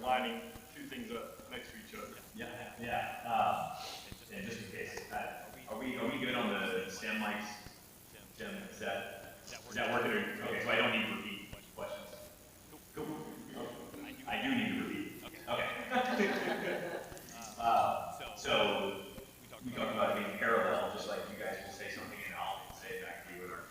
lining two things up next to each other. Yeah, yeah. And just in case, are we good on the STEM mics? Jim, is that working? Okay, so I don't need to repeat questions. Cool. I do need to repeat. Okay. So we talked about it being parallel, just like you guys will say something and I'll say it back to you, or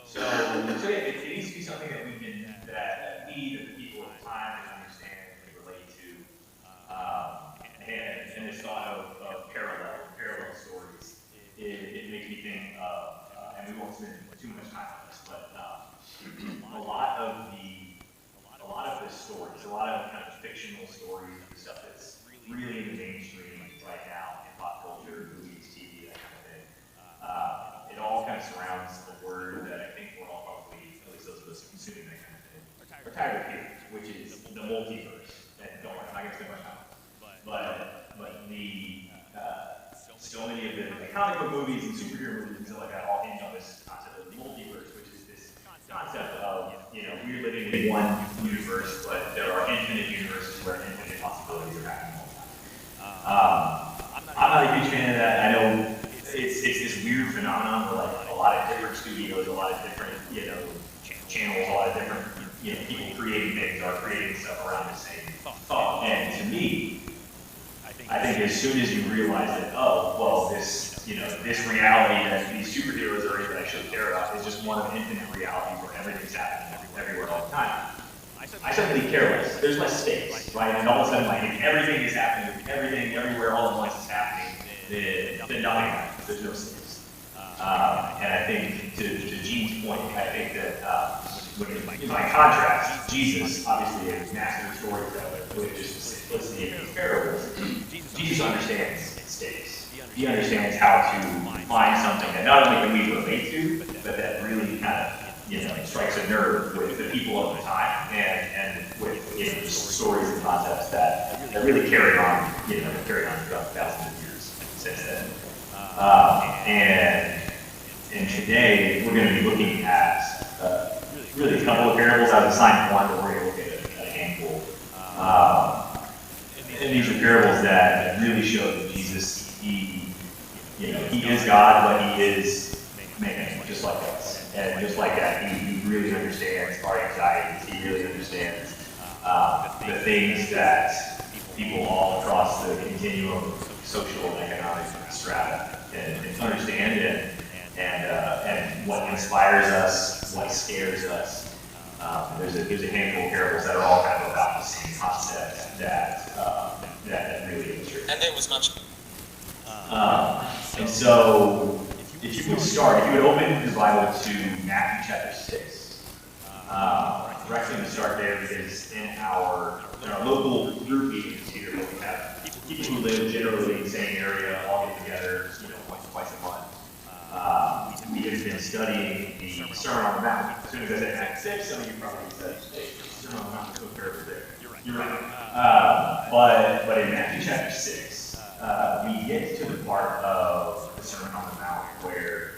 So yeah, it needs to be something that we can, that we, the people at the time, can understand and can relate to. And this thought of parallel stories, it makes me think of, and we won't spend too much time on this, but a lot of the stories, a lot of kind of fictional stories and stuff that's really in the mainstream right now in pop culture, movies, TV, that kind of thing. It all kind of surrounds the word that I think we're all probably, at least those of us consuming that kind of thing, are tired of hearing, which is the multiverse. And don't worry, I'm not going to spend much time. But the so many of the comic book movies and superhero movies and stuff like that all hinge on this concept of the multiverse, which is this concept of, we're living in one universe, but there are infinite universes where infinite possibilities are happening all the time. I'm not a huge fan of that. I know it's this weird phenomenon where like a lot of different studios, a lot of different, channels, a lot of different, people creating things are creating stuff around the same thought. And to me, I think as soon as you realize that, oh, well, this reality that these superheroes are in that I should care about is just one of infinite realities where everything's happening everywhere all the time. I suddenly care less. There's less stakes, right? And all of a sudden, like, if everything is happening, everything, everywhere, all at once is happening, then nothing happens. There's no stakes. And I think, to Gene's point, I think that in my contrast, Jesus, obviously a master storyteller with just the simplicity of his parables, Jesus understands stakes. He understands how to find something that not only can we relate to, but that really kind of, strikes a nerve with the people of the time, and with stories and concepts that really carry on, throughout thousands of years since then. And today we're going to be looking at really a couple of parables. I've assigned one, but we're going to look at a handful. And these are parables that really show that Jesus, he is God, but he is man, just like us. And just like that, he really understands our anxieties. He really understands the things that people all across the continuum of social and economic strata can understand, and what inspires us, what scares us. There's a handful of parables that are all kind of about the same concept that really illustrates. And there was much. And so, if you would open your Bible to Matthew chapter 6. We're actually going to start there because in our local group meetings here, where we have people who live generally in the same area all get together, twice a month. We have been studying the Sermon on the Mount. As soon as I said Matthew 6, some of you probably said, hey, Sermon on the Mount is so terrible there. You're right. But in Matthew chapter 6, we get to the part of the Sermon on the Mount where,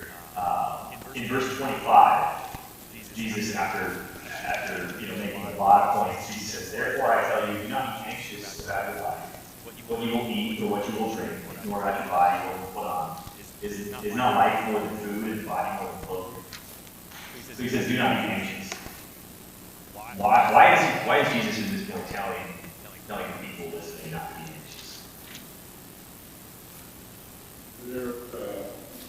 in verse 25, Jesus, after making a lot of points, Jesus says, "Therefore I tell you, do not be anxious about your life, what you will eat or what you will drink, nor about your body what you will put on. Is not life more than food and body more than clothing?" So he says, "Do not be anxious." Why is Jesus in this point telling the people listening not to be anxious? They're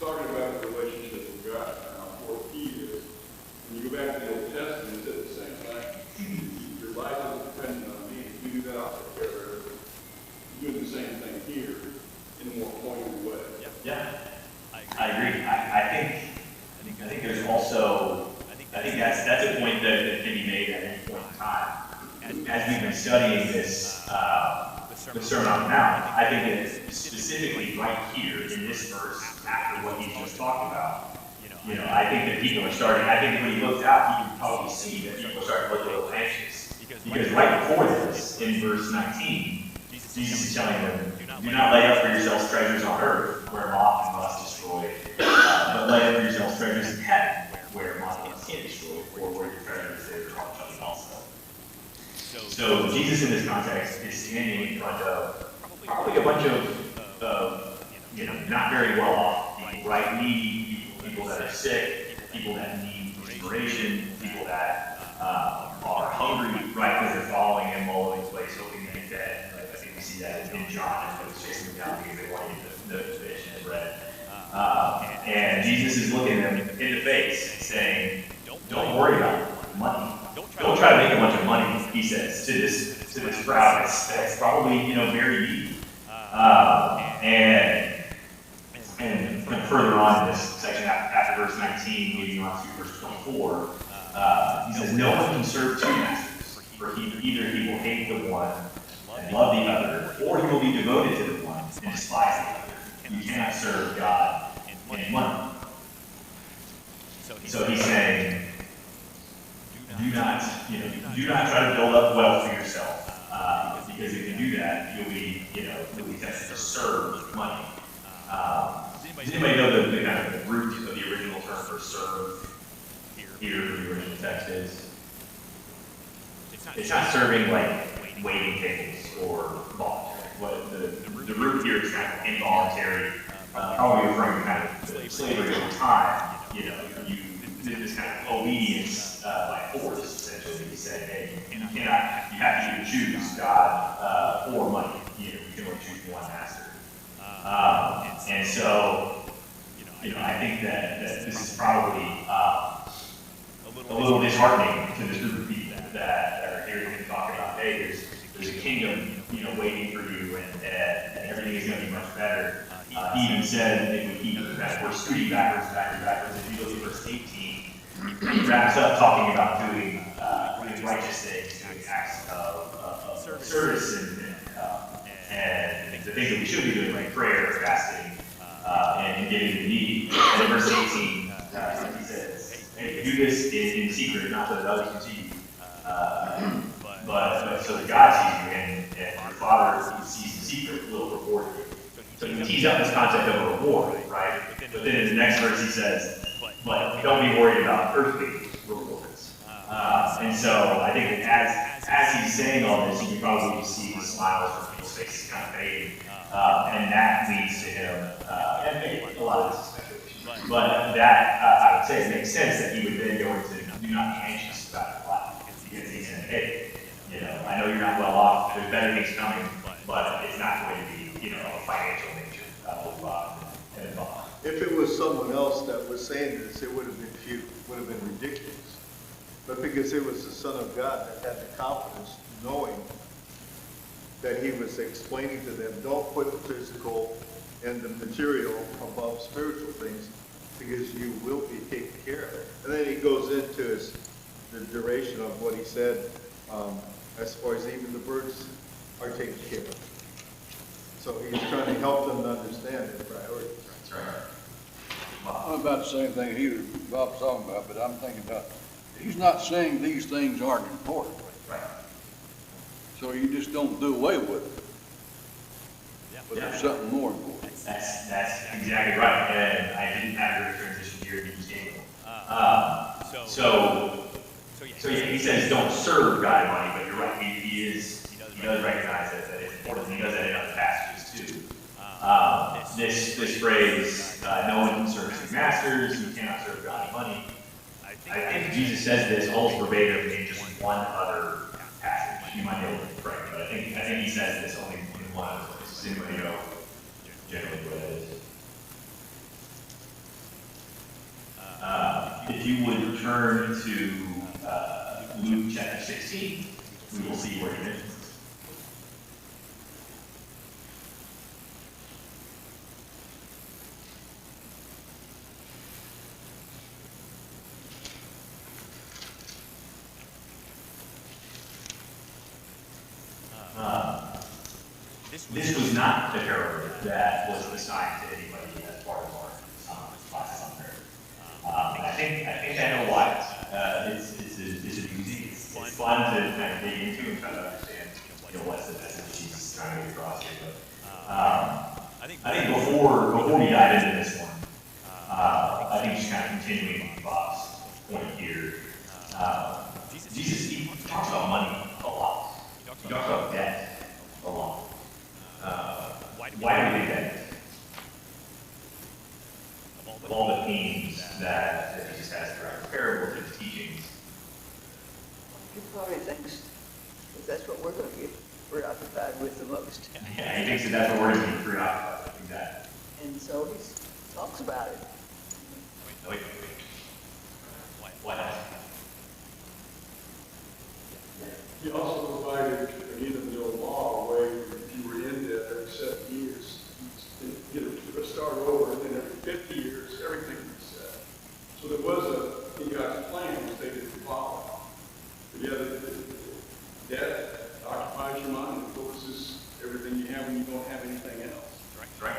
talking about the relationship with God. Now, what key is, when you go back to the Old Testament, it said the same thing. Your life is dependent on me. If you do that, I'll take care of everything. You're doing the same thing here in a more pointed way. Yeah, I agree. I think there's also, I think that's a point that can be made at any point in time. As we've been studying this, the Sermon on the Mount, I think that specifically right here in this verse, after what he just talked about, I think that people are starting, I think when he looks out, he can probably see that people are starting to look a little anxious. Because right before this, in verse 19, Jesus is telling them, "Do not lay up for yourselves treasures on earth, where moth and rust destroy, but lay up for yourselves treasures in heaven, where moth and rust can't destroy, or where your treasure is, there your heart shall be also." So Jesus in this context is standing in front of probably a bunch of not very well off people, right? Needy people that are sick, people that need inspiration, people that are hungry, right? Because they're following him all over the place, hoping to get fed. Like, I think we see that in John, and it's chasing them down because they want to get the fish and the bread. And Jesus is looking them in the face and saying, "Don't worry about money. Don't try to make a bunch of money," he says to this crowd that's probably very needy. And further on in this section, after verse 19, leading on to verse 24, he says, "No one can serve two masters, for either he will hate the one and love the other, or he will be devoted to the one and despise the other. You cannot serve God and money." So he's saying, do not try to build up wealth for yourself, because if you do that, you'll be tempted to serve money. Does anybody know the kind of the root of the original term for serve here in the original text is? It's not serving like waiting tables or voluntary. What the root here is kind of involuntary, probably referring to kind of the slavery over time. This kind of obedience by force, essentially. He said, "Hey, you have to either choose God or money. You can only choose one master." And so, I think that this is probably a little disheartening to this group of people that are hearing him talk about, hey, there's a kingdom, waiting for you, and everything is going to be much better. He even said it would keep we're scooting backwards. If you look at verse 18, he wraps up talking about doing righteous things, doing acts of service and the things that we should be doing, like prayer, fasting, and giving to the needy. And in verse 18, he says, "Hey, do this in secret, not so that others can see you, but so that God sees you, and your Father who sees in secret will reward you." So he tees up this concept of a reward, right? But then in the next verse he says, "But don't be worried about earthly rewards." And so I think that as he's saying all this, you can probably see the smiles from people's faces kind of fading, and that leads to him, and maybe a lot of this is speculation, but that I would say it makes sense that he would then go into do not be anxious about your life, because he's saying, hey, I know you're not well off, there's better things coming, but it's not going to be a financial nature and involved. If it was someone else that was saying this, it would have been few, would have been ridiculous. But because it was the Son of God that had the confidence, knowing that he was explaining to them, don't put the physical and the material above spiritual things, because you will be taken care of. And then he goes into the duration of what he said, as far as even the birds are taken care of. So he's trying to help them to understand their priorities. That's right. I'm about the same thing Bob's talking about, but I'm thinking about, he's not saying these things aren't important. Right. So you just don't do away with it. But there's something more important. That's exactly right, and I didn't have a transition here to use game. So yeah, he says don't serve God and money, but you're right, he does recognize that it's important, and he does that in other passages too. This phrase, no one can serve two masters, you cannot serve God and money. I think Jesus says this almost verbatim in just one other passage. You might be able to correct me, but I think he says this only in one other place. Does anybody know generally what that is? If you would turn to Luke chapter 16, we will see where he mentions this. This was not the parable that was assigned to anybody as part of our class on there. I think I know why. It's amusing. It's fun to kind of dig into and try to understand, what's the message Jesus trying to get across here. But I think before we dive into this one, I think just kind of continuing on Bob's point here. Jesus he talks about money a lot. all the themes that Jesus has throughout the parables and his teachings. He probably thinks that that's what we're going to get preoccupied with the most. Yeah, he thinks that that's what we're going to be preoccupied with, exactly. And so he talks about it. Wait. What else? He also provided, even the old law, a way if you were in debt every 7 years, you know, start over, and then every 50 years, everything was set. So there was in God's plan, which they didn't follow. But yeah, the debt occupies your mind, and focuses everything you have when you don't have anything else. Right.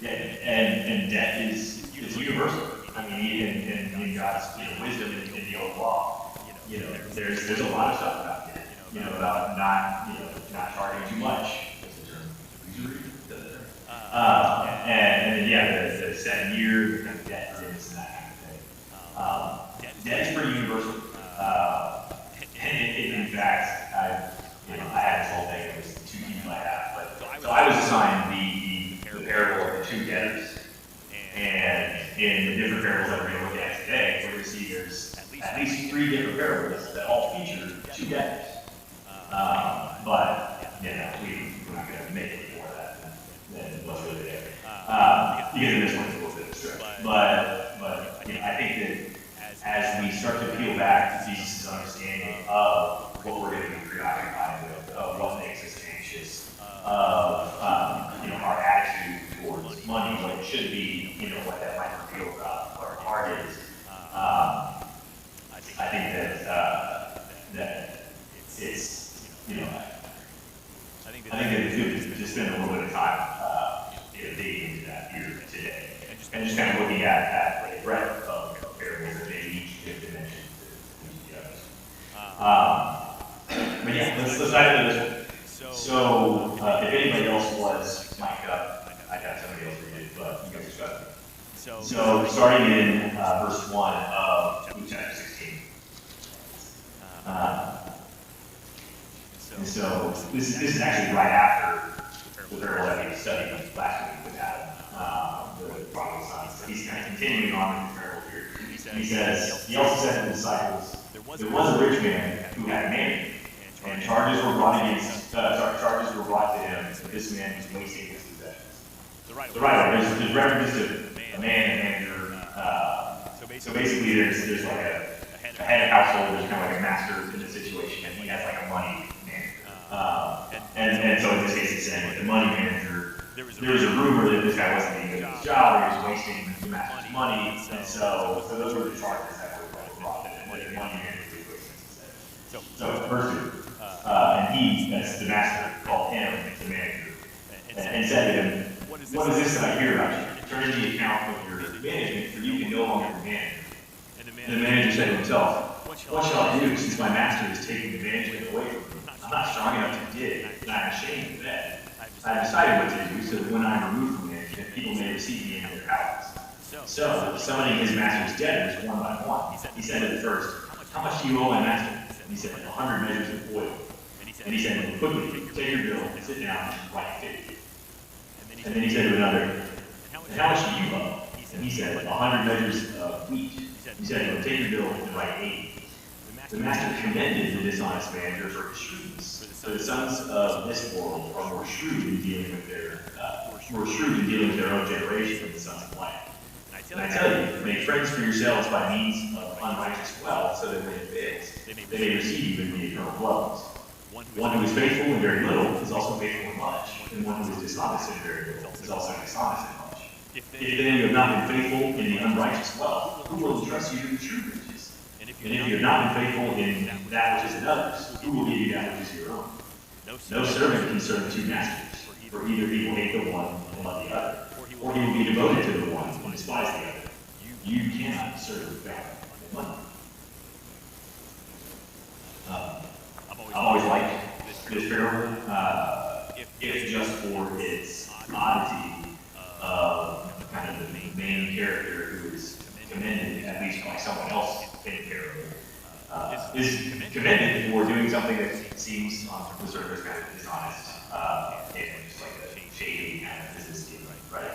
Yeah, and debt is universal. I mean, even in God's wisdom in the old law, there's a lot of stuff about debt. About not charging too much. And yeah, the 7 year kind of debt limits and that kind of thing. Debt is pretty universal. In fact, I had this whole thing. It was 2 people I have, but so I was assigned the parable of the 2 debtors. And in the different parables that we're going to look at today, we're going to see there's at least 3 different parables that all feature 2 debtors. But we're not going to make it more of that than what's really there. Because in this one's a little bit of a stretch. But I think that as we start to peel back to Jesus' understanding of what we're going to be preoccupied with, of what makes us anxious, of our attitude towards money, what it should be, what that might reveal about what our heart is. I think that it's I think that it's good to spend a little bit of time digging into that here today, and just kind of looking at the breadth of parables that maybe each give dimension to the others. But yeah, let's dive into this one. So if anybody else was mic'd up, I got somebody else read it, but you guys got it. So starting in verse 1 of Luke chapter 16. And so this is actually right after the parable that we studied last week with Adam, the prodigal son. So he's kind of continuing on with the parable here. He says, he also said to the disciples, there was a rich man who had a manager, and charges were brought to him that this man was wasting his possessions. So right, there's reference to a man and manager. So basically there's like a head of household, there's kind of like a master in the situation, and he has like a money manager. And so in this case, it's saying with the money manager, there was a rumor that this guy wasn't doing a good job, he was wasting the master's money, and so those were the charges that were brought to him, that the money manager was wasting his possessions. So verse 2, and he, as the master, called him the manager, and said to him, what is this that I hear about you? Turn in the account of your management, for you can no longer be manager. And the manager said to himself, what shall I do since my master is taking the management away from me? I'm not strong enough to dig, and I'm ashamed of that. I have decided what to do so that when I am removed from management, people may receive me into their houses. So, summoning his master's debtors one by one, he said to the first, how much do you owe my master? And he said, 100 measures of oil. And he said to him, quickly, take your bill, sit down, and write 50. And then he said to another, and how much do you owe? And he said, 100 measures of wheat. He said to him, take your bill and write 80. The master commended the dishonest manager for his shrewdness. For the sons of this world are more shrewd in dealing with their own generation than the sons of light. And I tell you, make friends for yourselves by means of unrighteous wealth, so that when it fails, they may receive you in the eternal dwellings. One who is faithful in very little is also faithful in much, and one who is dishonest in very little is also dishonest in much. If then you have not been faithful in the unrighteous wealth, who will entrust you to the true riches? And if you have not been faithful in that which is another's, who will give you that which is your own? No servant can serve 2 masters, for either he will hate the one and love the other, or he will be devoted to the one and despise the other. You cannot serve God and money. I've always liked this parable, if just for its oddity of kind of the main character who is commended, at least by someone else in the parable, is commended for doing something that seems on the surface kind of dishonest, and just like a shady kind of business deal, right?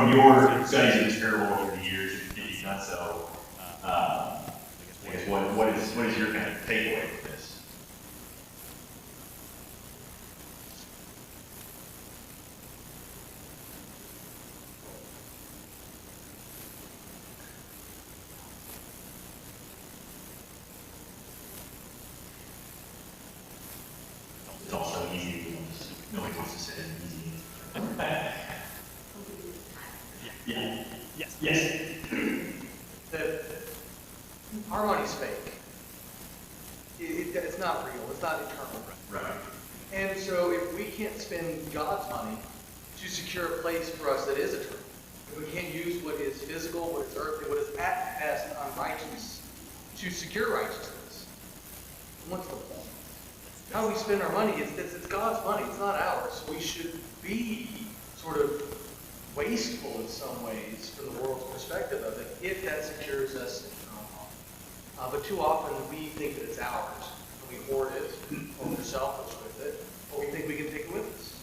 from your studies of this parable over the years, if you've done so, I guess what is your kind of takeaway with this? It's also easy. Nobody wants to say it's easy. Yeah. Yes. That our money's fake. It's not real. It's not eternal. Right. And so if we can't spend God's money to secure a place for us that is eternal, if we can't use what is physical, what is earthly, what is at best unrighteous to secure righteousness, what's the point? How we spend our money, it's God's money, it's not ours. We should be sort of wasteful in some ways from the world's perspective of it, if that secures us in eternal life. But too often we think that it's ours, and we hoard it, or we're selfish with it, or we think we can take it with us.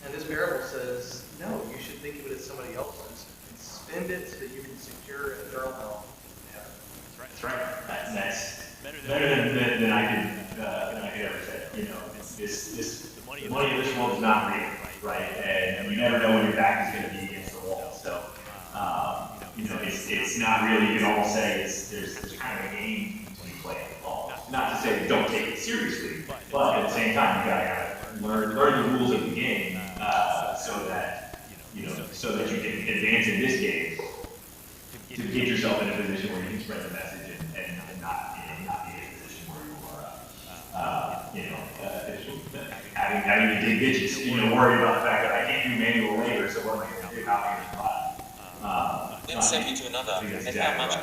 And this parable says, no, you should think of it as somebody else's, and spend it so that you can secure an eternal home in heaven. That's right. That's better than I could ever say. You know, the money of this world is not real, right? And you never know when your back is going to be against the wall. So, you know, it's not really. You can almost say there's kind of a game to be played involved. Not to say don't take it seriously, but at the same time you got to learn the rules of the game so that so that you can advance in this game to get yourself in a position where you can spread the message and not be in a position where you are having to dig ditches, worried about the fact that I can't do manual labor, so what am I going to do? How am I going to survive? Then send me to another. I think that's And how exactly much?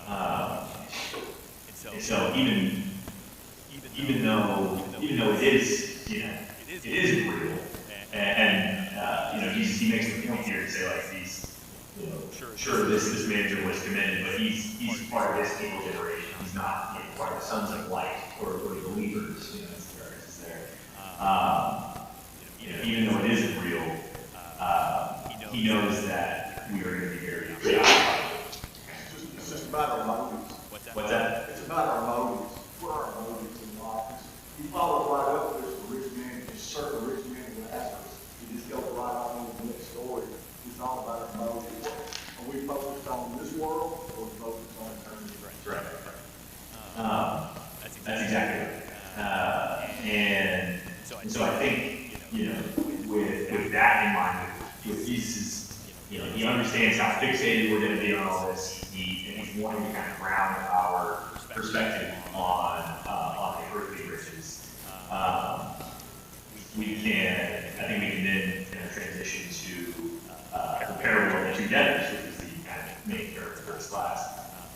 right. And so even though it is, it isn't real, and Jesus, he makes the point here to say like these, sure this manager was commended, but he's part of this evil generation. He's not part of the sons of light or the believers. As the reference is there. Even though it isn't real, he knows that we are going to be very preoccupied. It's just about our motives. What's that? It's about our motives. What are our motives in life? You follow right up with the rich man, just serve the rich man with Lazarus. You just go right on with the next story. It's all about our motives. Are we focused on this world or focused on eternity? Right. That's exactly right. And so I think, with that in mind, with Jesus, he understands how fixated we're going to be on all this. He's wanting to kind of ground our perspective on the earthly riches. I think we can then transition to the parable of the two debtors, which is the kind of main first class.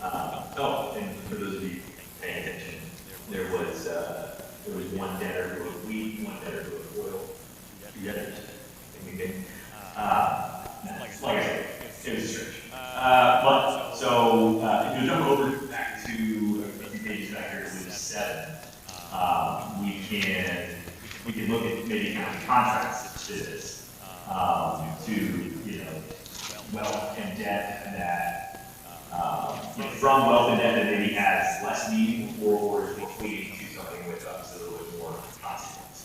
And for those of you paying attention, there was one debtor who owed wheat, one debtor who owed oil, two debtors. Like I said, it was a stretch. If you jump over back to a few pages back here to 7, we can look at maybe kind of contrast to this, wealth and debt that from wealth and debt that maybe has less meaning or is equating to something with a little bit more consequence.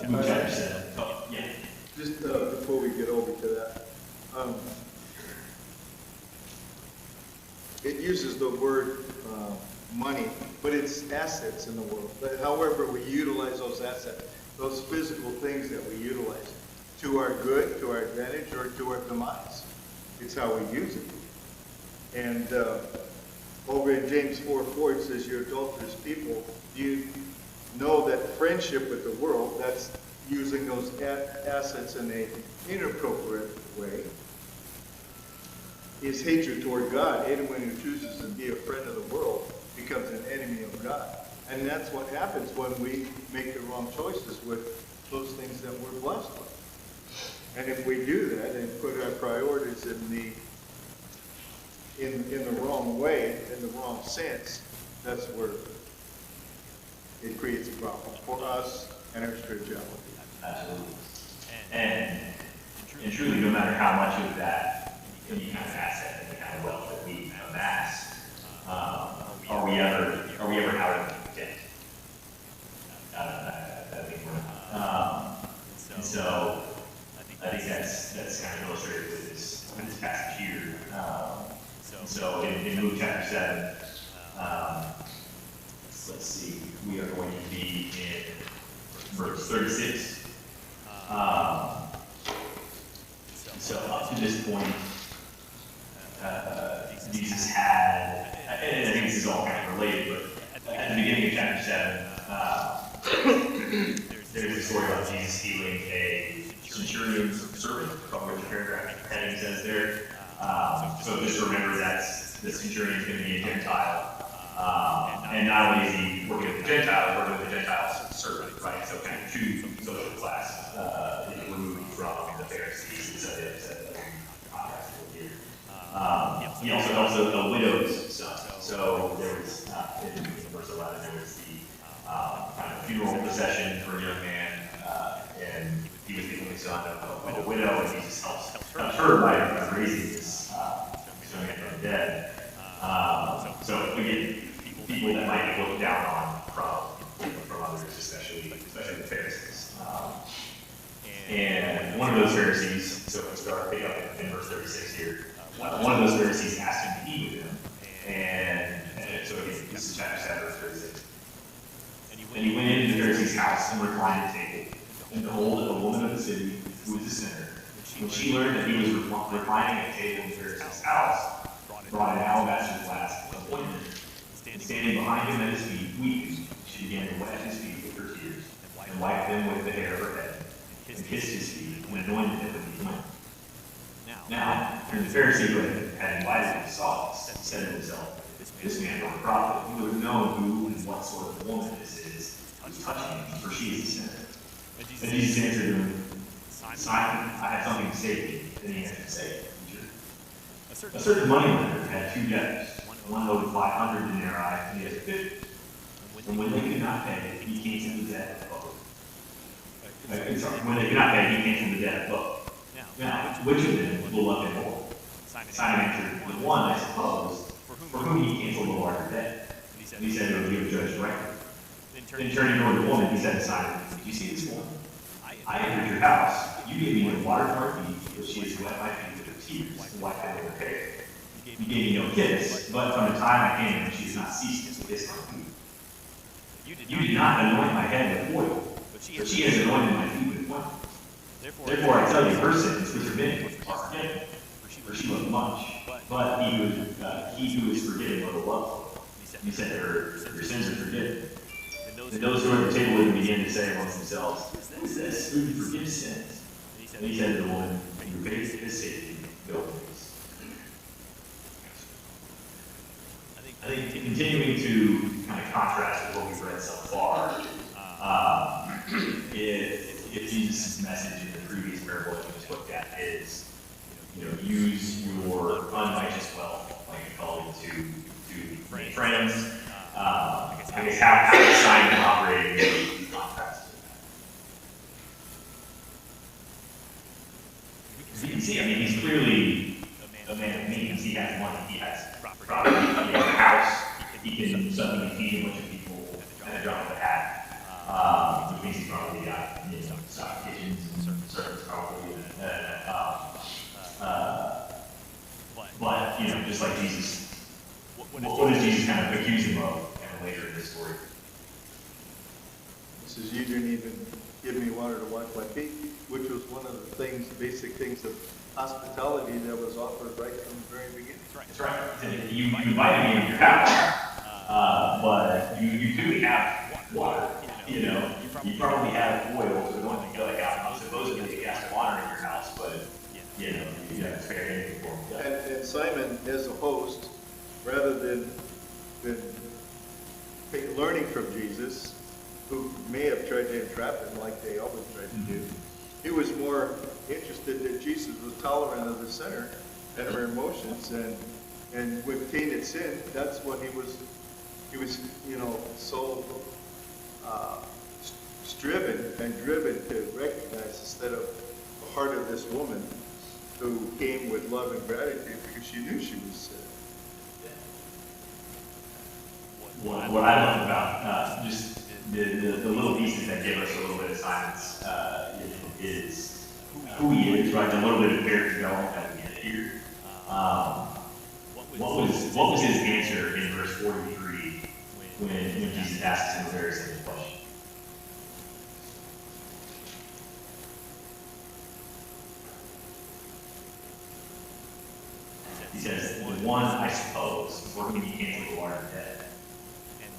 Luke chapter 7. Oh, yeah. Just before we get over to that, it uses the word money, but it's assets in the world. But however we utilize those assets, those physical things that we utilize, to our good, to our advantage, or to our demise. It's how we use it. And over in James 4:4, it says, "You adulterous people, you know that friendship with the world," that's using those assets in an inappropriate way, "is hatred toward God. Anyone who chooses to be a friend of the world becomes an enemy of God." And that's what happens when we make the wrong choices with those things that we're blessed with. And if we do that and put our priorities in the wrong way, in the wrong sense, that's where it creates a problem for us and our spirituality. Absolutely. And truly, no matter how much of that, any kind of asset, any kind of wealth that we amass, are we ever out of debt? I think we're not. And so, I think that's kind of illustrated with this passage here. So in Luke chapter 7, let's see, we are going to be in verse 36. So up to this point, Jesus had, and I think this is all kind of related, but at the beginning of chapter 7, there's a story about Jesus healing a centurion's servant, from which paragraph heading says there. So just remember that the centurion is going to be a Gentile. And not only is he working with the Gentiles, working with the Gentiles servant, right? So kind of two social class removed from the Pharisees. So it's a contrast here. He also helps a widow's son. So there was, in verse 11, there was the kind of funeral procession for a young man, and he was the only son of a widow, and Jesus helps her by raising this young man from the dead. So again, people that might be looked down on from others, especially the Pharisees. And one of those Pharisees, so we start picking up in verse 36 here, one of those Pharisees asked him to eat with him. And so again, this is chapter 7, verse 36. And he went into the Pharisee's house and reclined at table. And behold, a woman of the city, who was a sinner, when she learned that he was reclining at table in the Pharisee's house, brought an alabaster flask of ointment. And standing behind him at his feet, weeping, she began to wet his feet with her tears, and wiped them with the hair of her head, and kissed his feet, and anointed him with the ointment. Now, when the Pharisee who had invited him saw this, he said to himself, this man was a prophet. He would have known who and what sort of woman this is who's touching him, for she is a sinner. And Jesus answered him, Simon, I have something to say to you. Then he answered, say, Teacher. A certain moneylender had 2 debtors. One owed 500 denarii, and the other 50. And when they could not pay, he canceled the debt of both. When they could not pay, he canceled the debt of both. Now, which of them will love him more? Simon answered, the one, I suppose, for whom he canceled the larger debt. And he said, no, you have judged rightly. Then turning toward the woman, he said to Simon, do you see this woman? I entered your house. You gave me no water for my feet, but she has wet my feet with her tears and wiped them with her hair. You gave me no kiss, but from the time I came in, she has not ceased to kiss my feet. You did not anoint my head with oil, but she has anointed my feet with ointment. Therefore I tell you, her sins, which are many, are forgiven, for she loved much. But he who is forgiven will love. He said to her, your sins are forgiven. And those who were at the table with him began to say amongst themselves, who is this who forgives sins? And he said to the woman, your faith has saved you. Go in peace. I think continuing to kind of contrast with what we've read so far, if Jesus' message in the previous parable that we just looked at is, use your unrighteous wealth, like you call it, to make friends. I guess how is Simon operating in contrast to that? You can see, he's clearly a man of means. He has money, he has property, he has a house, he can suddenly feed a bunch of people at a drop of a hat, which means he's probably got stock kitchens and servants probably. But just like Jesus, what does Jesus kind of accuse him of later in this story? He says, you didn't even give me water to wash my feet, which was one of the things, basic things of hospitality that was offered right from the very beginning. That's right. You invited me into your house, but you do have water. You probably have oil to want to go like out. Supposedly a glass of water in your house, but you have to spare anything for him. And Simon, as a host, rather than learning from Jesus, who may have tried to entrap him like they always tried to do, he was more interested that Jesus was tolerant of the sinner and her emotions, and with Cain had sinned, that's what he was so driven to recognize instead of the heart of this woman who came with love and gratitude because she knew she was sick. What I love about just the little pieces that give us a little bit of science is who he is, right? A little bit of character development that we get here. What was his answer in verse 43 when Jesus asks him a very simple question? He says, the one, I suppose, for whom you cancel the water dead.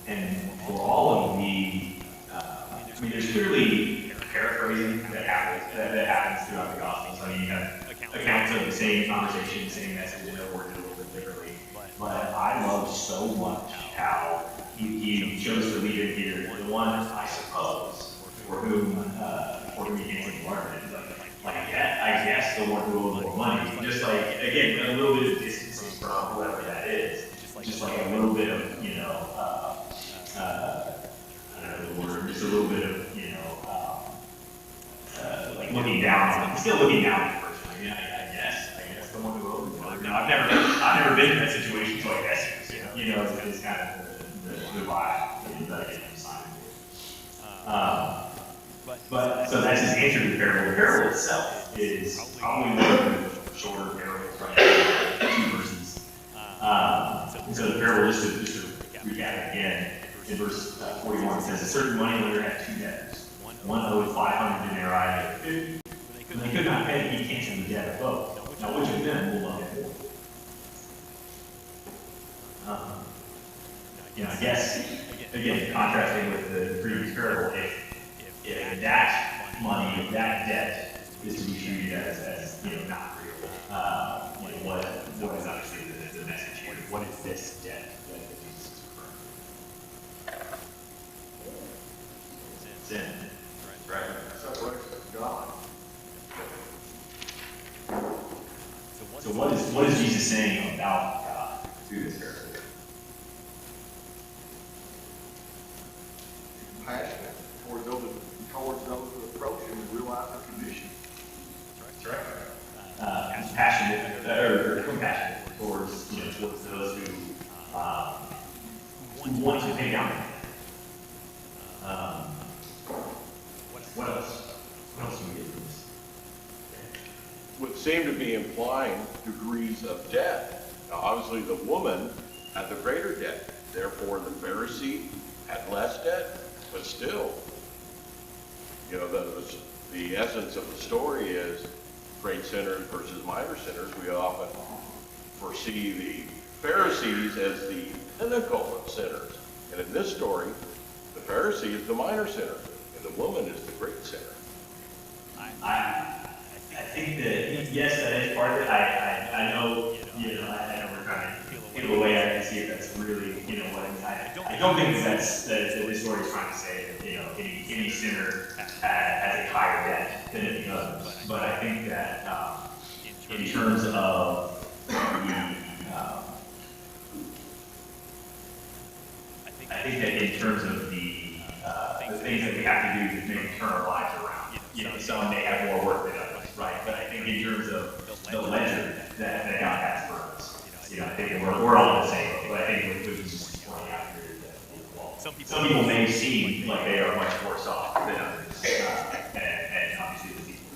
And for all of the, I mean, there's clearly paraphrasing that happens throughout the Gospels. I mean, you have accounts of the same conversation, the same message, and they're worded a little bit differently. But I love so much how he chose to leave it here. The one, I suppose, for whom you cancel the water dead. I guess the one who owes more money. Just like, again, a little bit of distancing from whoever that is. Just like a little bit of, I don't know the word, just a little bit of, like looking down, still looking down at the person. I mean, I guess the one who owes more money. I've never been in that situation, so I guess, it's kind of the vibe that I get from Simon. But so that's his answer to the parable. The parable itself is probably one of the shorter parables, right? 2 verses. And so the parable, just to recap again, in verse 41, it says, a certain moneylender had 2 debtors. One owed 500 denarii, 50. When they could not pay, he canceled the debt of both. Now, which of them will love him more? I guess, again, contrasting with the previous parable, if that money, if that debt is to be treated as not real, what is obviously the message here? What is this debt that Jesus is referring to? Sin. Right. Separation from God. So what is Jesus saying about God through this parable? Compassionate towards those who approach him and realize their condition. That's right. Passionate or compassionate towards those who want to pay down. What else? What else do we get from this? Would seem to be implying degrees of debt. Now, obviously, the woman had the greater debt. Therefore, the Pharisee had less debt. But still, the essence of the story is great sinners versus minor sinners. We often foresee the Pharisees as the pinnacle of sinners. And in this story, the Pharisee is the minor sinner, and the woman is the great sinner. I think that, yes, that is part of it. I know, I know we're trying to peel away. I can see if that's really, what I don't think that this story is trying to say that, any sinner has a higher debt than any others. But I think that in terms of the things that we have to do to maybe turn our lives around, some may have more work than others, right? But I think in terms of the ledger that God has for us, I think we're all the same. But I think what just pointing out here is that some people may seem like they are much worse off than others, and obviously the people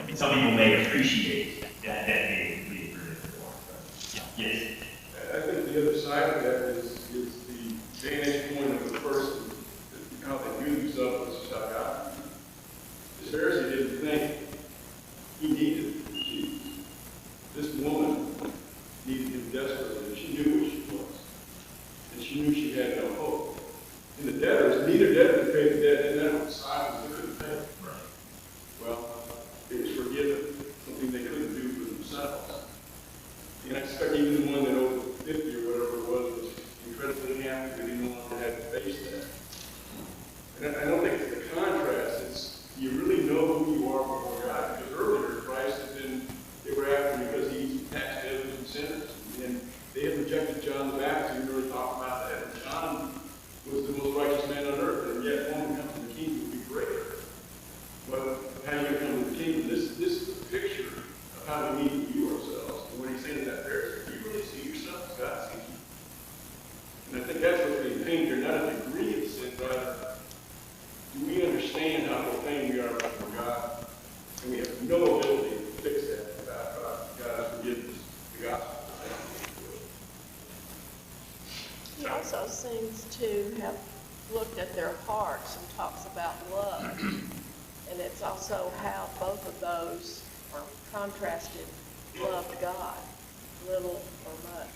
who, some people may appreciate that being proven for. Yes. I think the other side of that is the vantage point of the person, how they view themselves as stuck out. This Pharisee didn't think he needed Jesus. This woman needed him desperately, and she knew what she was. And she knew she had no hope. And the debtors, neither debtor could pay the debt, and that was silence, they couldn't pay. Right. Well, it was forgiven, something they couldn't do for themselves. And I expect even the one that owed 50 or whatever it was incredibly happy that he no longer had to face that. And I don't think it's the contrast, it's you really know who you are before God, because earlier Christ had been, they were after him because he taxed debtors and sinners. And they had rejected John the Baptist, and we really talked about that. And John was the most righteous man on earth, and yet one who comes to the kingdom would be great. right before God, and we have no ability to fix that without God's forgiveness, the gospel. He also seems to have looked at their hearts and talks about love. And it's also how both of those are contrasted, love to God, little or much.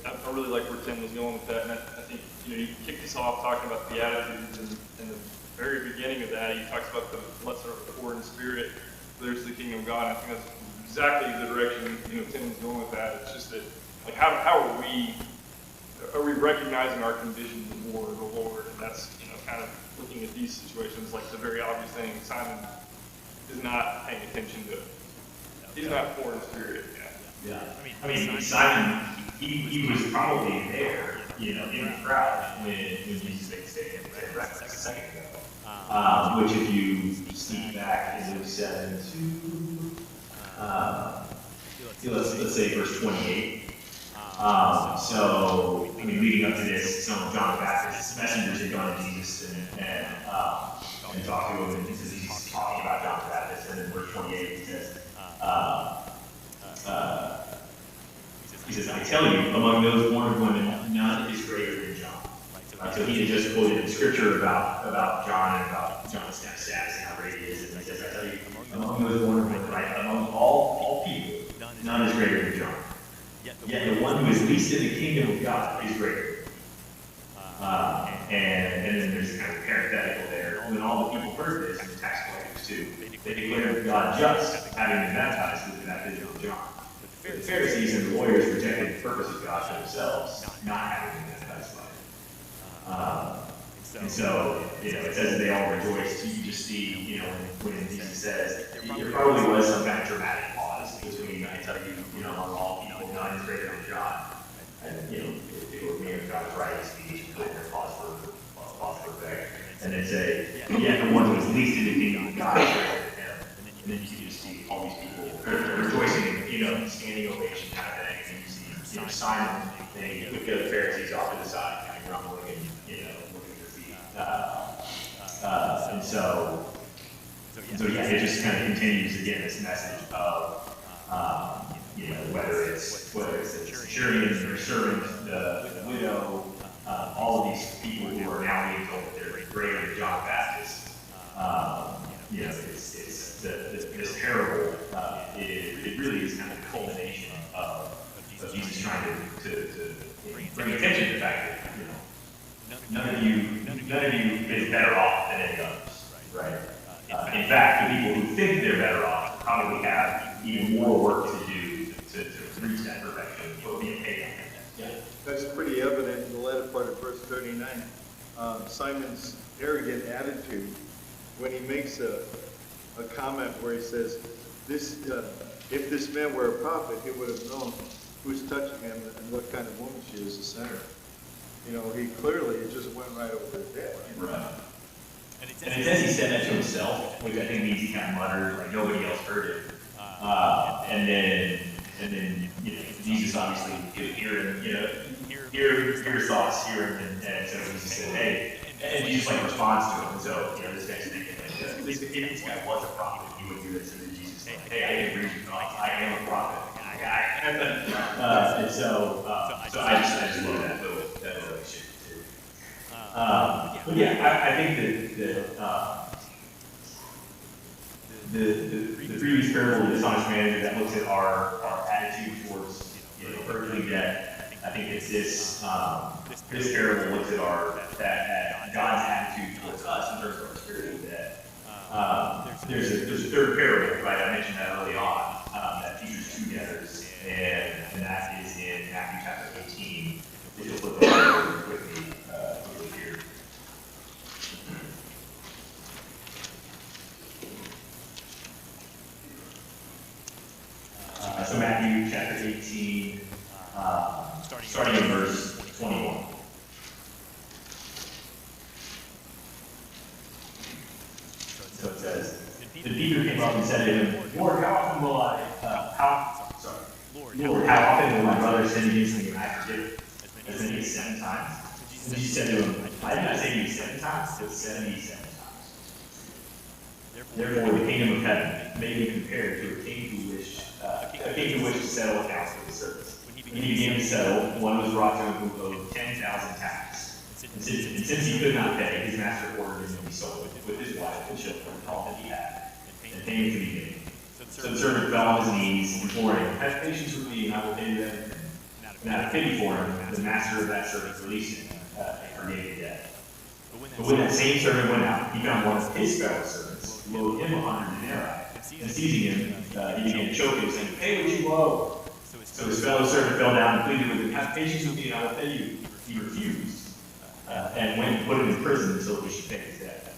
I really like where Tim was going with that, and I think, you kicked us off talking about the Beatitudes, and in the very beginning of that, he talks about the blessed are the poor in spirit, there's the kingdom of God. And I think that's exactly the direction, Tim was going with that. It's just that, like, how are we recognizing our condition before the Lord? And that's, kind of looking at these situations, like the very obvious thing, Simon is not paying attention to, he's not poor in spirit. Yeah. I mean, Simon, he was probably there, in the crowd when Jesus made the statement at breakfast a second ago. Which if you sneak back in Luke 7 to, let's say verse 28. So, leading up to this, some of John the Baptist's messengers had gone to Jesus and talked to him, and Jesus is talking about John the Baptist, and then verse 28 he says, I tell you, among those born of women, none is greater than John. So he had just quoted the scripture about John and about John's status and how great he is, and he says, I tell you, among those born of women, right, among all people, none is greater than John. Yet the one who is least in the kingdom of God is greater. And then there's a kind of parenthetical there. When all the people heard this, and the tax collectors too, they declared God just, having been baptized with the baptism of John. But the Pharisees and the lawyers rejected the purpose of God for themselves, not having been baptized by it. And so, it says that they all rejoiced. You just see, when Jesus says, there probably was some kind of dramatic pause between, I tell you, among all people, none is greater than John. And, if it were me and God was writing speech, and put their pause for there. And then say, yet the one who is least in the kingdom of God is greater than him. And then you just see all these people rejoicing, standing ovation kind of thing. And you see, Simon, they would go the Pharisees off to the side, kind of grumbling and, looking at their feet. And so it just kind of continues again this message of, whether it's the centurion or servant, the widow, all of these people who are now being told that they're greater than John the Baptist. It's this parable. It really is kind of the culmination of Jesus trying to bring attention to the fact that none of you is better off than any others, right? In fact, the people who think they're better off probably have even more work to do to reach that perfection, or being paid on it. Yeah. That's pretty evident in the latter part of verse 39. Simon's arrogant attitude when he makes a comment where he says, if this man were a prophet, he would have known who's touching him and what kind of woman she is, the sinner. He clearly just went right over his head. Right. And it says he said that to himself, which I think means he kind of muttered, like nobody else heard it. And then Jesus obviously could hear his thoughts, and so he said, hey, and Jesus responds to him. And so, this guy's thinking, if this guy was a prophet, he would do this. And then Jesus is like, hey, I can read your thoughts. I am a prophet. And so I just love that little relationship too. But yeah, I think that the previous parable of the dishonest manager that looks at our attitude towards earthly debt. I think it's this parable looks at God's attitude towards us in terms of our spiritual debt. There's a third parable, right? I mentioned that early on, that features two debtors, and that is in Matthew chapter 18. If you'll flip over with me here. So Matthew chapter 18, starting in verse 21. So it says, then Peter came up and said to him, Lord, how often will my brother sin against me and I forgive him? As many as 7 times? And Jesus said to him, I did not say to you 7 times, but 77 times. Therefore, the kingdom of heaven may be compared to a king who wished to settle accounts with his servants. When he began to settle, one was brought to him who owed 10,000 talents. And since he could not pay, his master ordered him to be sold with his wife and children, all that he had, and payment to be made. So the servant fell on his knees, imploring him, "Have patience with me, and I will pay you everything." And out of pity for him, the master of that servant released him and forgave the debt. But when that same servant went out, he found one of his fellow servants who owed him 100 denarii. And seizing him, he began to choke him, saying, "Pay what you owe." So his fellow servant fell down and pleaded with him, "Have patience with me, and I will pay you." He refused, and went and put him in prison until he should pay his debt.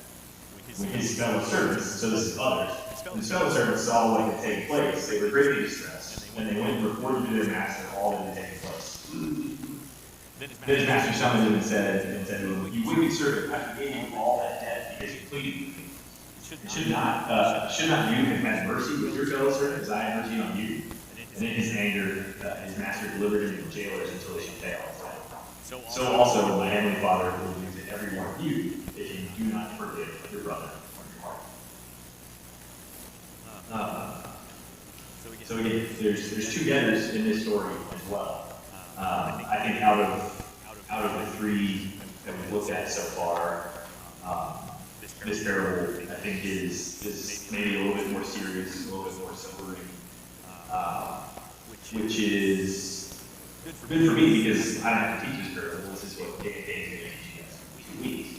When his fellow servants, so this is others, when his fellow servants saw what had taken place, they were greatly distressed, and they went and reported to their master all that had taken place. Then his master summoned him and said to him, "You wicked servant, I forgave you all that debt because you pleaded with me. Should not you have had mercy with your fellow servant as I had mercy on you?" And in his anger, his master delivered him to the jailers until he should pay all his debt. So also my heavenly Father will do to every one of you if you do not forgive your brother from your heart. So again, there's two debtors in this story as well. I think out of the three that we've looked at so far, this parable I think is maybe a little bit more serious, a little bit more sobering, which is good for me because I don't have to teach this parable. This is what David is going to teach us in 2 weeks.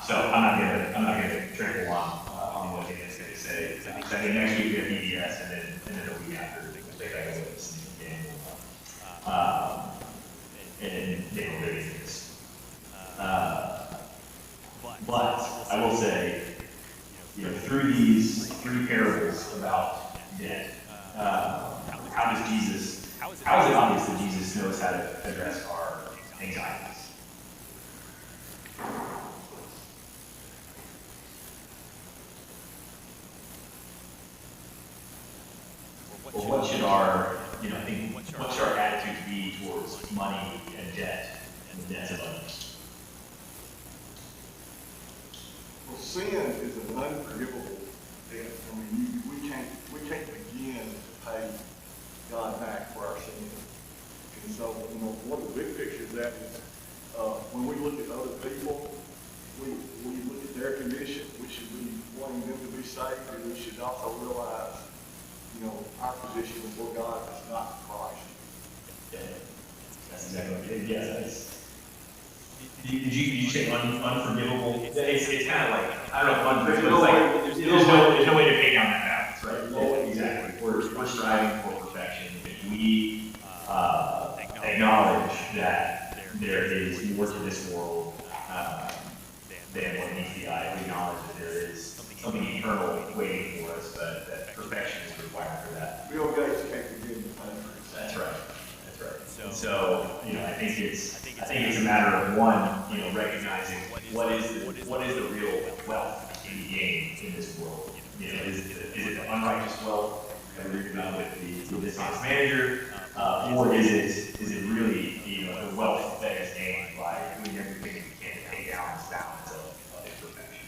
So I'm not gonna trample on what David's going to say. I think next week we have EDS, and then the week after we'll take back over this again. And they will really do this. But I will say, through these three parables about debt, how is it obvious that Jesus knows how to address our anxieties? Or what should our attitude be towards money and debt and the debts of others? Well, sin is an unforgivable debt. I mean, we can't begin to pay God back for our sin. And so, one of the big pictures of that is, when we look at other people, we look at their condition, we should be wanting them to be saved, and we should also realize, our position before God is not Christ. Yeah, that's exactly what it is. Yes. Did you say unforgivable? It's kind of like, I don't know, unforgivable. There's no way to pay down that balance, right? Yeah, exactly. We're striving for perfection. If we acknowledge that there is more to this world than what meets the eye, we acknowledge that there is something eternal waiting for us, but that perfection is required for that. Bill Gates can't begin to pay. That's right. And so, I think it's a matter of recognizing what is the real wealth to be gained in this world. Is it the unrighteous wealth that we're reading about with the dishonest manager, or is it really the wealth that is gained by doing everything we can to pay down this balance of imperfection?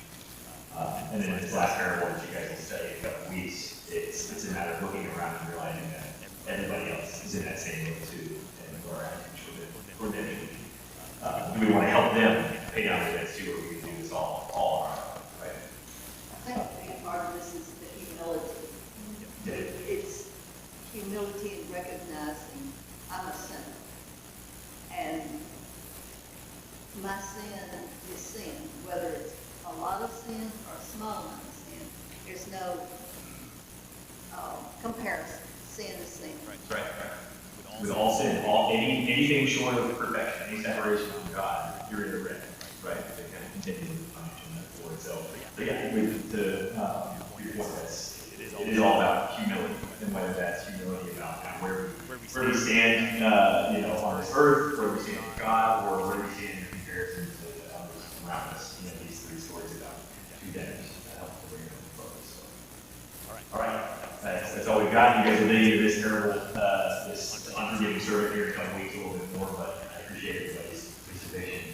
And then this last parable that you guys will study in a couple weeks, it's a matter of looking around and realizing that everybody else is in that same boat too, and our attitude for them. Do we want to help them pay down their debts too, or we can do this all on our own, right? I think a big part of this is the humility. Yeah. It's humility in recognizing I'm a sinner. And my sin is sin, whether it's a lot of sin or a small amount of sin. There's no comparison. Sin is sin. Right. With all sin, anything short of perfection, any separation from God, you're in the red, right? They kind of continue to punish in that for it. So yeah, with your point, it is all about humility, and whether that's humility about kind of where we stand, on this earth, where we stand with God, or where we stand in comparison to others around us. These three stories about two debtors that help to bring them to focus. All right. That's all we've got. You guys will dig into this parable, this unforgiving servant here in a couple weeks, a little bit more, but I appreciate everybody's participation.